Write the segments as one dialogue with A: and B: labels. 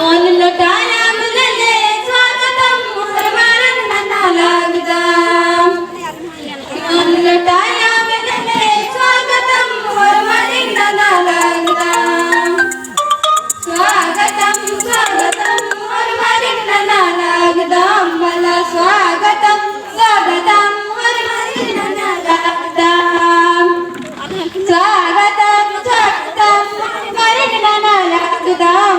A: on लोटाया मुलले स्वागतम हरमारन्ना लागदाम on लोटाया मुलले स्वागतम हरमारन्ना लागदाम स्वागतम स्वागतम हरमारन्ना लागदाम मला स्वागतम स्वागतम हरमारन्ना लागदाम स्वागतम स्वागतम हरमारन्ना लागदाम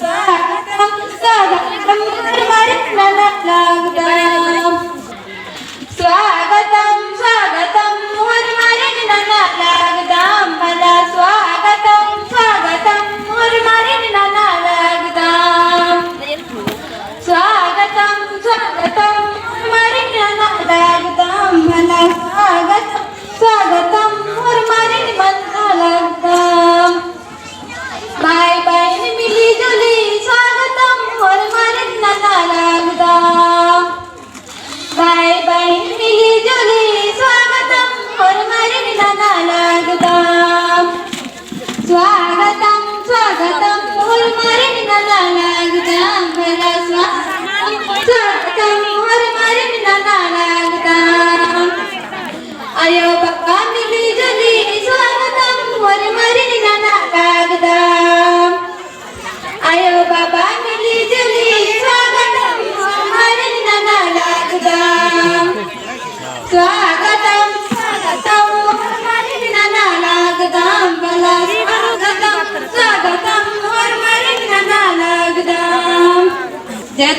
A: स्वागतम स्वागतम हरमारन्ना लागदाम स्वागतम स्वागतम हरमारन्ना लागदाम मला स्वागतम स्वागतम हरमारन्ना लागदाम स्वागतम स्वागतम हरमारन्ना लागदाम मला स्वागतम स्वागतम हरमारन्ना लागदाम बाय बाय मिली जुली स्वागतम हरमारन्ना लागदाम बाय बाय मिली जुली स्वागतम हरमारन्ना लागदाम स्वागतम स्वागतम हरमारन्ना लागदाम मला स्वागतम हरमारन्ना लागदाम आयो बाबा मिली जुली स्वागतम हरमारन्ना लागदाम आयो बाबा मिली जुली स्वागतम हरमारन्ना लागदाम स्वागतम स्वागतम हरमारन्ना लागदाम मला स्वागतम स्वागतम हरमारन्ना लागदाम जय